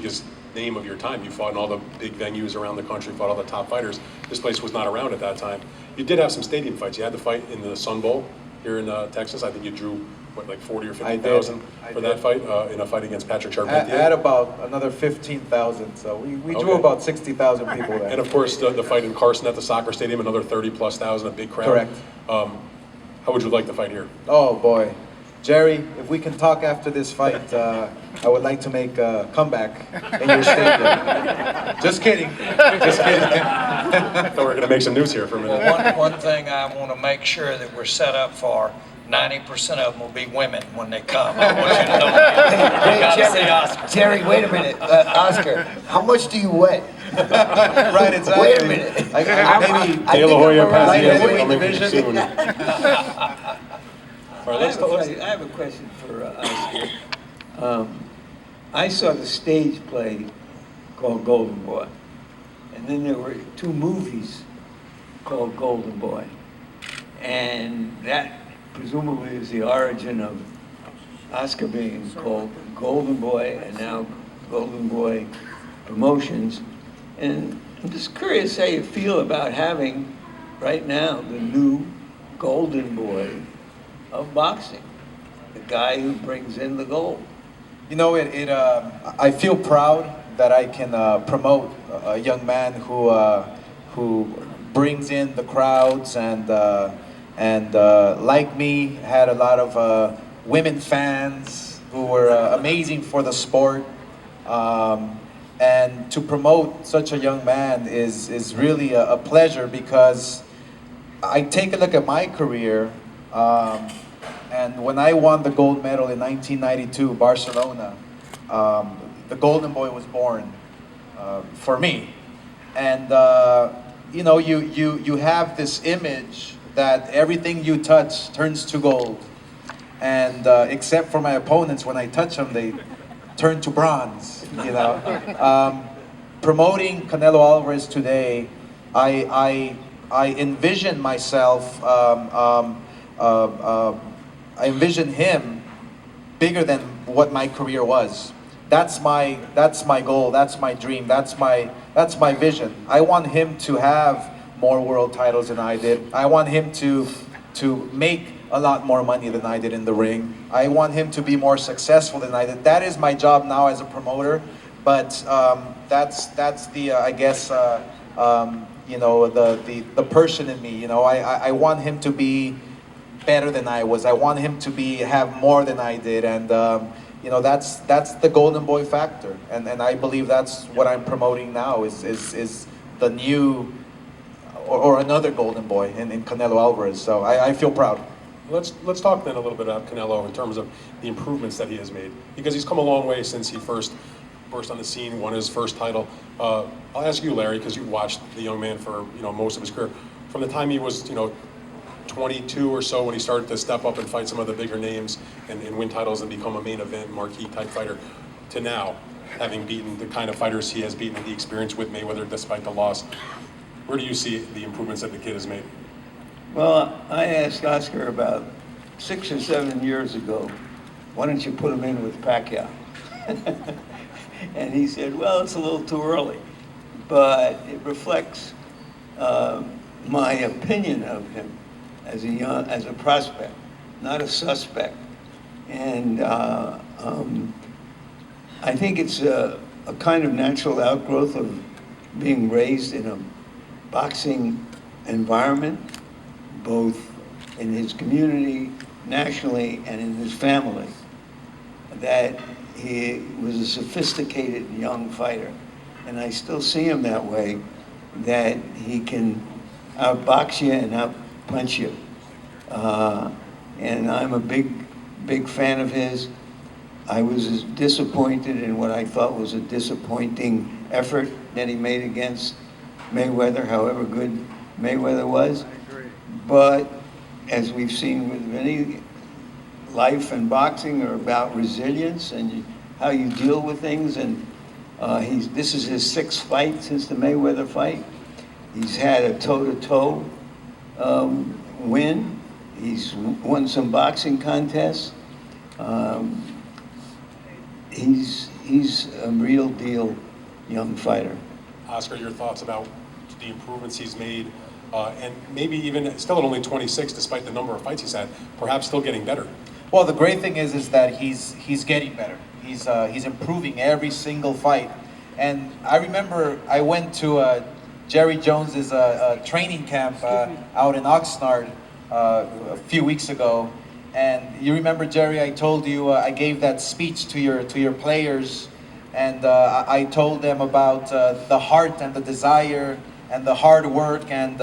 biggest name of your time. You fought in all the big venues around the country, fought all the top fighters. This place was not around at that time. You did have some stadium fights. You had the fight in the Sun Bowl here in Texas. I think you drew, what, like 40 or 50,000 for that fight, in a fight against Patrick Charpentier? I had about another 15,000, so we drew about 60,000 people there. And of course, the fight in Carson at the soccer stadium, another 30+ thousand, a big crowd. Correct. How would you like the fight here? Oh boy. Jerry, if we can talk after this fight, I would like to make a comeback in your stadium. Just kidding. Just kidding. I thought we were going to make some news here for a minute. Well, one thing I want to make sure that we're set up for, 90% of them will be women when they come. I want you to know that. You got to see Oscar. Jerry, wait a minute. Oscar, how much do you weigh? Right, exactly. Wait a minute. Maybe De La Hoya Pazzi heavyweight coming division. soon. All right, I have a question for Oscar. I saw the stage play called Golden Boy, and then there were 2 movies called Golden Boy, and that presumably is the origin of Oscar being called Golden Boy and now Golden Boy Promotions. And I'm just curious how you feel about having right now the new Golden Boy of boxing, the guy who brings in the gold. You know, I feel proud that I can promote a young man who brings in the crowds and like me, had a lot of women fans who were amazing for the sport. And to promote such a young man is really a pleasure, because I take a look at my career, and when I won the gold medal in 1992, Barcelona, the Golden Boy was born for me. And you know, you have this image that everything you touch turns to gold. And except for my opponents, when I touch them, they turn to bronze, you know. Promoting Canelo Alvarez today, I envision myself, I envision him bigger than what my career was. That's my goal, that's my dream, that's my vision. I want him to have more world titles than I did. I want him to make a lot more money than I did in the ring. I want him to be more successful than I did. That is my job now as a promoter. But that's the I guess you know, the person in me. You know, I want him to be better than I was. I want him to have more than I did, and you know, that's the Golden Boy factor. And I believe that's what I'm promoting now is the new or another Golden Boy in Canelo Alvarez. So I feel proud. Let's talk then a little bit about Canelo in terms of the improvements that he has made, because he's come a long way since he first burst on the scene, won his first title. I'll ask you, Larry, because you watched the young man for, you know, most of his career. From the time he was, you know, 22 or so, when he started to step up and fight some of the bigger names and win titles and become a main event marquee type fighter, to now having beaten the kind of fighters he has beaten, the experience with Mayweather despite the loss. Where do you see the improvements that the kid has made? Well, I asked Oscar about 6 or 7 years ago, why don't you put him in with Pacquiao? And he said, well, it's a little too early, but it reflects my opinion of him as a prospect, not a suspect. And I think it's a kind of natural outgrowth of being raised in a boxing environment, both in his community, nationally, and in his family, that he was a sophisticated young fighter. And I still see him that way, that he can outbox you and outpunch you. And I'm a big fan of his. I was disappointed in what I thought was a disappointing effort that he made against Mayweather, however good Mayweather was. But as we've seen with many, life and boxing are about resilience and how you deal with things. And this is his 6th fight since the Mayweather fight. He's had a toe-to-toe win. He's won some boxing contests. He's he's a real deal young fighter. Oscar, your thoughts about the improvements he's made, and maybe even still at only 26, despite the number of fights he's had, perhaps still getting better. Well, the great thing is that he's getting better. He's improving every single fight. And I remember I went to Jerry Jones's training camp out in Oxnard a few weeks ago. And you remember, Jerry, I told you I gave that speech to your players, and I told them about the heart and the desire and the hard work, and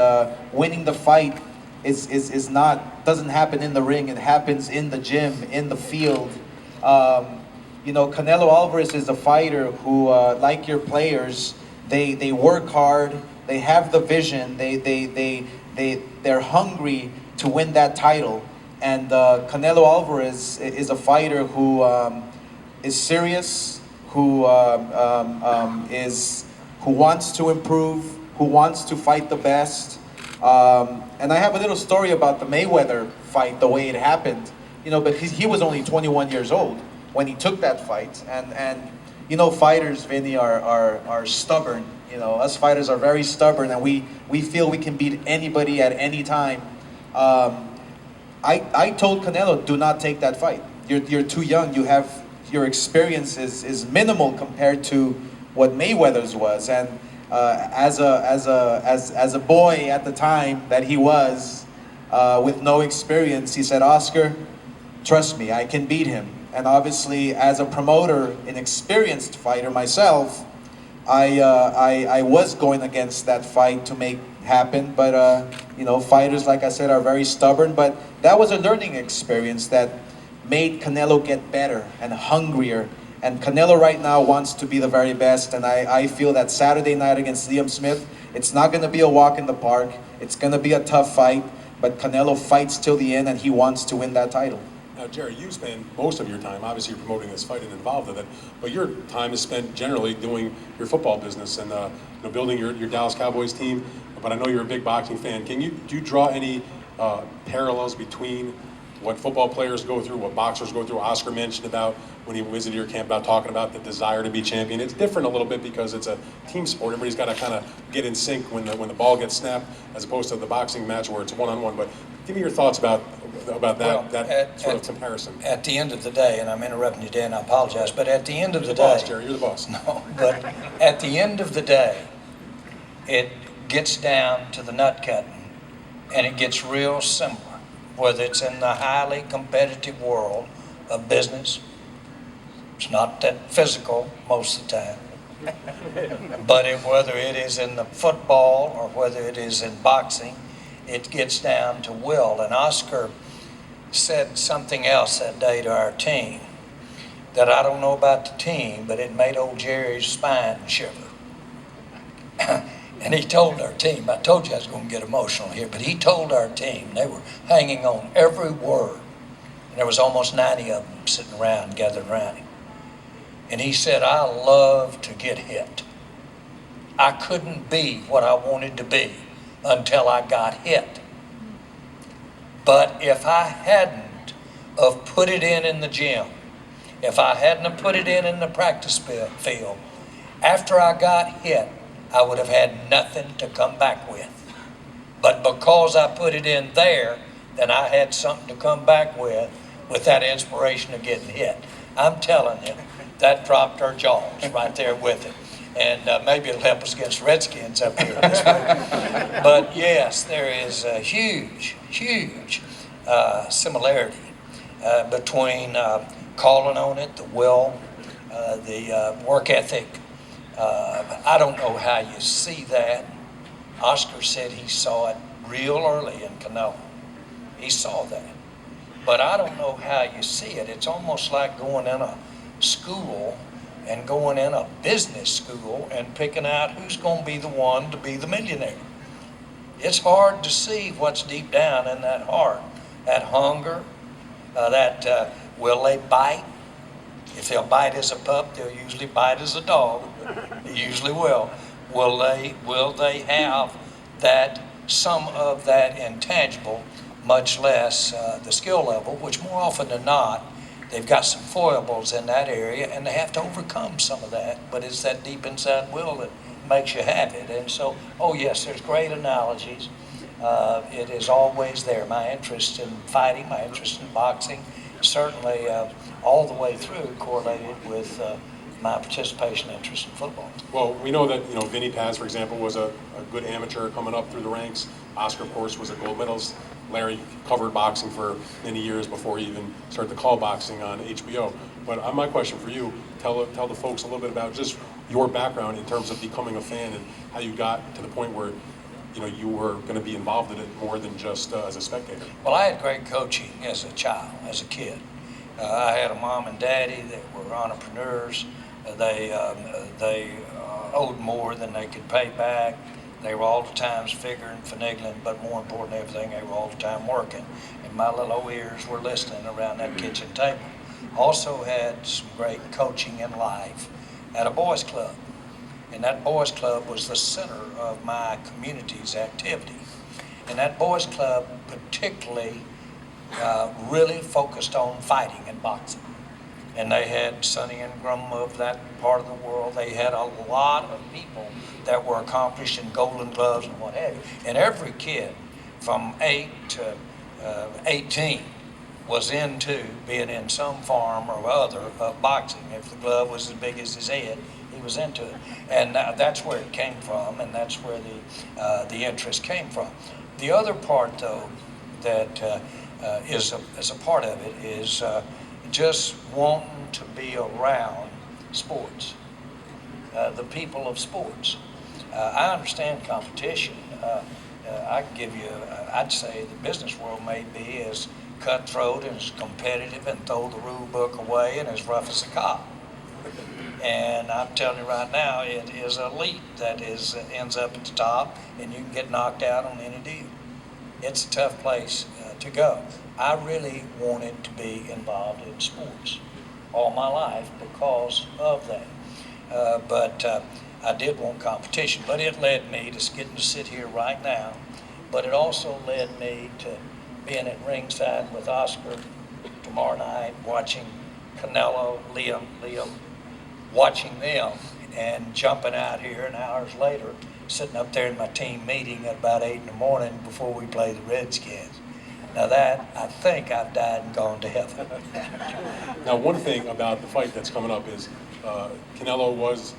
winning the fight doesn't happen in the ring. It happens in the gym, in the field. You know, Canelo Alvarez is a fighter who, like your players, they work hard. They have the vision. They're hungry to win that title. And Canelo Alvarez is a fighter who is serious, who wants to improve, who wants to fight the best. And I have a little story about the Mayweather fight, the way it happened. You know, but he was only 21 years old when he took that fight. And you know, fighters, Vinny, are stubborn. You know, us fighters are very stubborn, and we feel we can beat anybody at any time. I told Canelo, do not take that fight. You're too young. Your experience is minimal compared to what Mayweather's was. And as a boy at the time that he was, with no experience, he said, Oscar, trust me, I can beat him. And obviously, as a promoter, an experienced fighter myself, I was going against that fight to make happen. But you know, fighters, like I said, are very stubborn. But that was a learning experience that made Canelo get better and hungrier. And Canelo right now wants to be the very best. And I feel that Saturday night against Liam Smith, it's not going to be a walk in the park. It's going to be a tough fight. But Canelo fights till the end, and he wants to win that title. Now, Jerry, you spend most of your time, obviously you're promoting this fight and involved with it, but your time is spent generally doing your football business and you know, building your Dallas Cowboys team. But I know you're a big boxing fan. Do you draw any parallels between what football players go through, what boxers go through? Oscar mentioned about when he visited your camp about talking about the desire to be champion. It's different a little bit because it's a team sport. Everybody's got to kind of get in sync when the ball gets snapped, as opposed to the boxing match where it's one-on-one. But give me your thoughts about that sort of comparison. At the end of the day, and I'm interrupting you, Dan, I apologize, but at the end of You're the the boss, day, Jerry. You're the boss. no, but at the end of the day, it gets down to the nut cutting, and it gets real simple. Whether it's in the highly competitive world of business, it's not that physical most of the time, but whether it is in the football or whether it is in boxing, it gets down to will. And Oscar said something else that day to our team that I don't know about the team, but it made old Jerry's spine shiver. And he told our team, I told you I was going to get emotional here, but he told our team, they were hanging on every word. And there was almost 90 of them sitting around, gathered around him. And he said, I love to get hit. I couldn't be what I wanted to be until I got hit. But if I hadn't have put it in the gym, if I hadn't have put it in the practice field, after I got hit, I would have had nothing to come back with. But because I put it in there, then I had something to come back with that inspiration of getting hit. I'm telling you, that dropped our jaws right there with it. And maybe it'll help us against Redskins up here this week. But yes, there is a huge similarity between calling on it, the will, the work ethic. I don't know how you see that. Oscar said he saw it real early in Canelo. He saw that. But I don't know how you see it. It's almost like going in a school and going in a business school and picking out who's going to be the one to be the millionaire. It's hard to see what's deep down in that heart, that hunger, will they bite? If they'll bite as a pup, they'll usually bite as a dog. They usually will. Will they have that, some of that intangible, much less the skill level, which more often than not They've got some foibles in that area, and they have to overcome some of that. But it's that deep inside will that makes you have it. And so, oh yes, there's great analogies. It is always there. My interest in fighting, my interest in boxing, certainly all the way through correlated with my participation interest in football. Well, we know that, Vinny Paz, for example, was a good amateur coming up through the ranks. Oscar, of course, was a gold medalist. Larry covered boxing for many years before he even started to call boxing on HBO. But my question for you, tell the folks a little bit about just your background in terms of becoming a fan and how you got to the point where you were going to be involved in it more than just as a spectator. Well, I had great coaching as a child, as a kid. I had a mom and daddy that were entrepreneurs. They owed more than they could pay back. They were all the times figuring, finagling, but more important than everything, they were all the time working. And my little old ears were listening around that kitchen table. Also had some great coaching in life at a boys club. And that boys club was the center of my community's activity. And that boys club particularly really focused on fighting and boxing. And they had Sonny Ingram of that part of the world. They had a lot of people that were accomplished in Golden Gloves and what have you. And every kid from 8 to 18 was into being in some form or other of boxing. If the glove was as big as his head, he was into it. And that's where it came from, and that's where the interest came from. The other part, though, that is a part of it is just wanting to be around sports, the people of sports. I understand competition. I can give you, I'd say the business world may be as cutthroat and as competitive and throw the rule book away and as rough as a cop. And I'm telling you right now, it is elite that ends up at the top, and you can get knocked out on any deal. It's a tough place to go. I really wanted to be involved in sports all my life because of that. But I did want competition, but it led me to getting to sit here right now. But it also led me to being at ringside with Oscar tomorrow night, watching Canelo, Liam, watching them, and jumping out here, and hours later, sitting up there in my team meeting at about 8 in the morning before we play the Redskins. Now that, I think I've died and gone to heaven. Now, one thing about the fight that's coming up is Canelo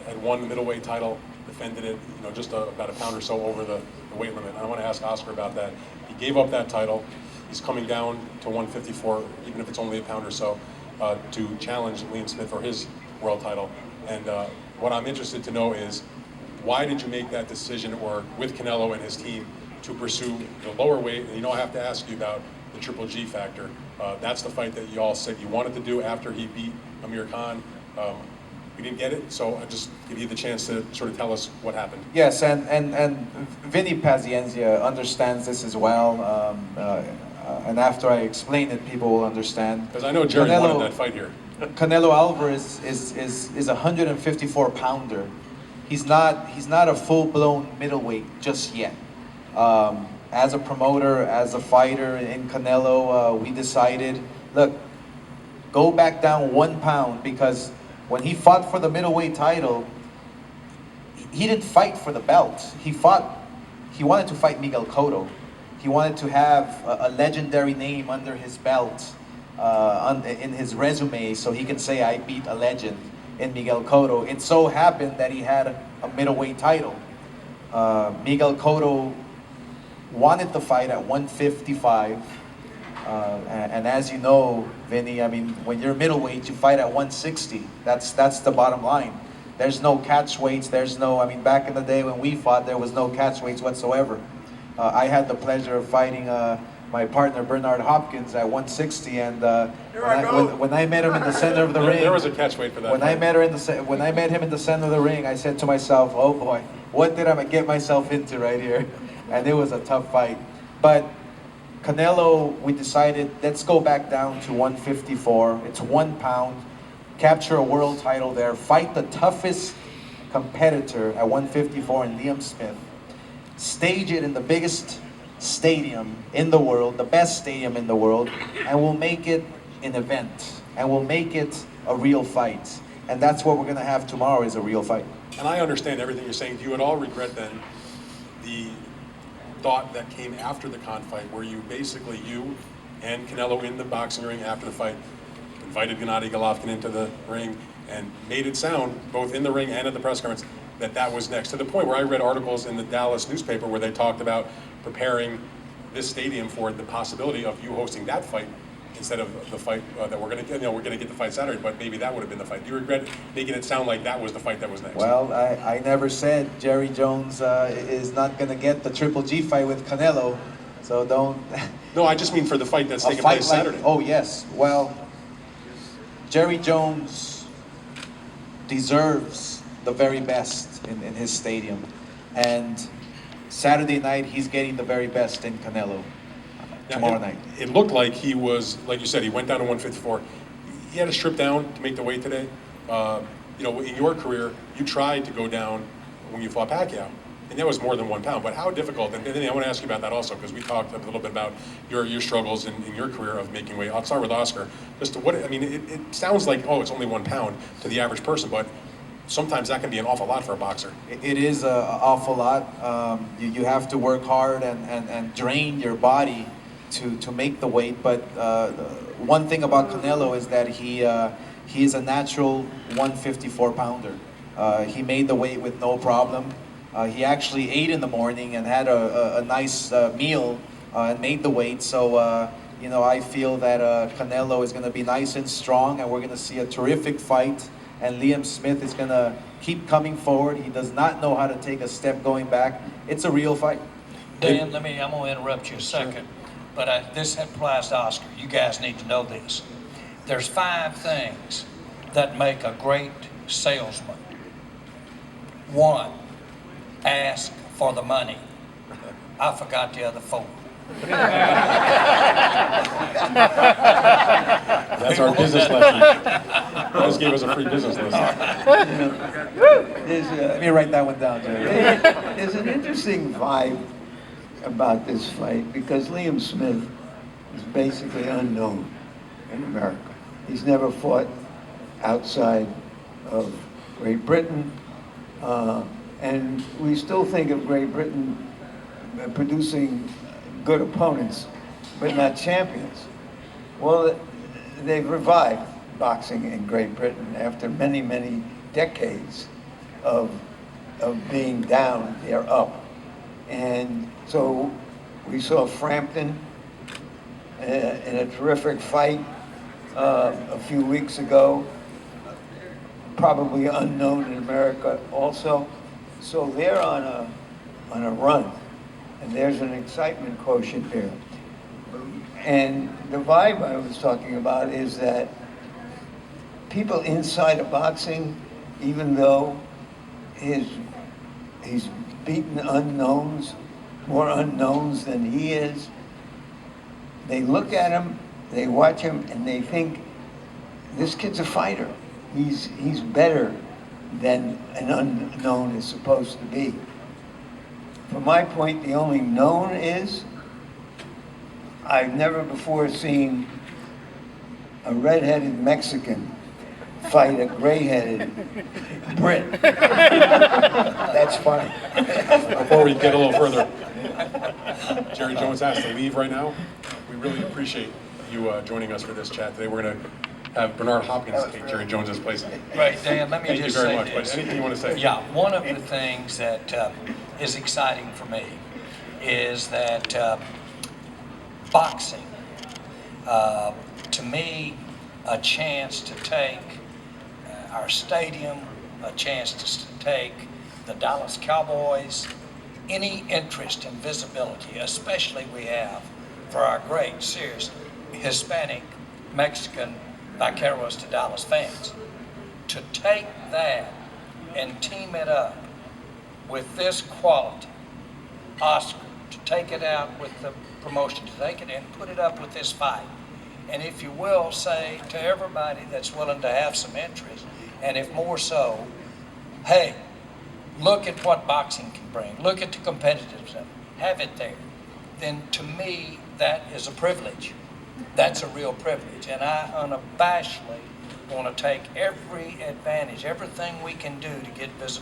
had won the middleweight title, defended it, just about a pound or so over the weight limit. And I want to ask Oscar about that. He gave up that title. He's coming down to 154, even if it's only a pound or so, to challenge Liam Smith for his world title. And what I'm interested to know is, why did you make that decision, or with Canelo and his team, to pursue the lower weight? And I have to ask you about the Triple G factor. That's the fight that you all said you wanted to do after he beat Amir Khan. We didn't get it, so I just give you the chance to sort of tell us what happened. Yes, and Vinny Pazienza understands this as well. And after I explain it, people will understand. Because I know Jerry wanted that fight here. Canelo Alvarez is a 154 pounder. He's not a full-blown middleweight just yet. As a promoter, as a fighter in Canelo, we decided, look, go back down 1 pound, because when he fought for the middleweight title, he didn't fight for the belt. He wanted to fight Miguel Cotto. He wanted to have a legendary name under his belt, in his resume, so he can say, I beat a legend in Miguel Cotto. It so happened that he had a middleweight title. Miguel Cotto wanted to fight at 155. And as you know, Vinny, I mean, when you're middleweight, you fight at 160. That's the bottom line. There's no catch weights. Back in the day when we fought, there was no catch weights whatsoever. I had the pleasure of fighting my partner Bernard Hopkins at 160, and when I met him in the center of the ring, there was a catch weight for that. When I met him in the center of the ring, I said to myself, "Oh boy, what did I get myself into right here?" And it was a tough fight. But Canelo, we decided, let's go back down to 154. It's 1 pound. Capture a world title there. Fight the toughest competitor at 154 in Liam Smith. Stage it in the biggest stadium in the world, the best stadium in the world, and we'll make it an event, and we'll make it a real fight. And that's what we're gonna have tomorrow, is a real fight. And I understand everything you're saying. Do you at all regret then the thought that came after the Khan fight, where you and Canelo in the boxing ring after the fight invited Gennady Golovkin into the ring and made it sound, both in the ring and at the press conference, that that was next, to the point where I read articles in the Dallas newspaper where they talked about preparing this stadium for the possibility of you hosting that fight instead of the fight that we're going to get. We're going to get the fight Saturday, but maybe that would have been the fight. Do you regret making it sound like that was the fight that was next? Well, I never said Jerry Jones is not going to get the Triple G fight with Canelo, so don't. No, I just mean for the fight that's A taking fight place like- Saturday. Oh yes, well, Jerry Jones deserves the very best in his stadium, and Saturday night he's getting the very best in Canelo tomorrow night. It looked like he was, like you said, he went down to 154. He had to strip down to make the weight today. In your career, you tried to go down when you fought Pacquiao, and that was more than 1 pound. But how difficult? And I want to ask you about that also, because we talked a little bit about your struggles in your career of making weight. I'll start with Oscar. It sounds like, oh, it's only 1 pound to the average person, but sometimes that can be an awful lot for a boxer. It is an awful lot. You have to work hard and drain your body to make the weight. But one thing about Canelo is that he is a natural 154 pounder. He made the weight with no problem. He actually ate in the morning and had a nice meal and made the weight. So I feel that Canelo is going to be nice and strong, and we're going to see a terrific fight. And Liam Smith is going to keep coming forward. He does not know how to take a step going back. It's a real fight. Dan, I'm going to interrupt you a second, but this applies to Oscar. You guys need to know this. There's 5 things that make a great salesman. 1, ask for the money. I forgot the other 4. That's our business lesson. He just gave us a free business lesson. Let me write that one down, Jerry. There's an interesting vibe about this fight because Liam Smith is basically unknown in America. He's never fought outside of Great Britain, and we still think of Great Britain producing good opponents, but not champions. Well, they've revived boxing in Great Britain after many, many decades of being down. They're up. And so we saw Frampton in a terrific fight a few weeks ago, probably unknown in America also. So they're on a run, and there's an excitement quotient there. And the vibe I was talking about is that people inside of boxing, even though he's beaten unknowns, more unknowns than he is, they look at him, they watch him, and they think, this kid's a fighter. He's better than an unknown is supposed to be. From my point, the only known is, I've never before seen a red-headed Mexican fight a gray-headed Brit. That's funny. Before we get a little further, Jerry Jones has to leave right now. We really appreciate you joining us for this chat today. We're going to have Bernard Hopkins take Jerry Jones's place. Right, Dan, let me Thank just you very say much. this. But anything you want to say? Yeah, one of the things that is exciting for me is that boxing, to me, a chance to take our stadium, a chance to take the Dallas Cowboys, any interest in visibility, especially we have for our great, serious Hispanic, Mexican, Vaqueros to Dallas fans. To take that and team it up with this quality, Oscar, to take it out with the promotion, to take it and put it up with this fight. And if you will, say to everybody that's willing to have some interest, and if more so, hey, look at what boxing can bring. Look at the competitiveness, have it there. Then to me, that is a privilege. That's a real privilege, and I unabashedly want to take every advantage, everything we can do to get visibility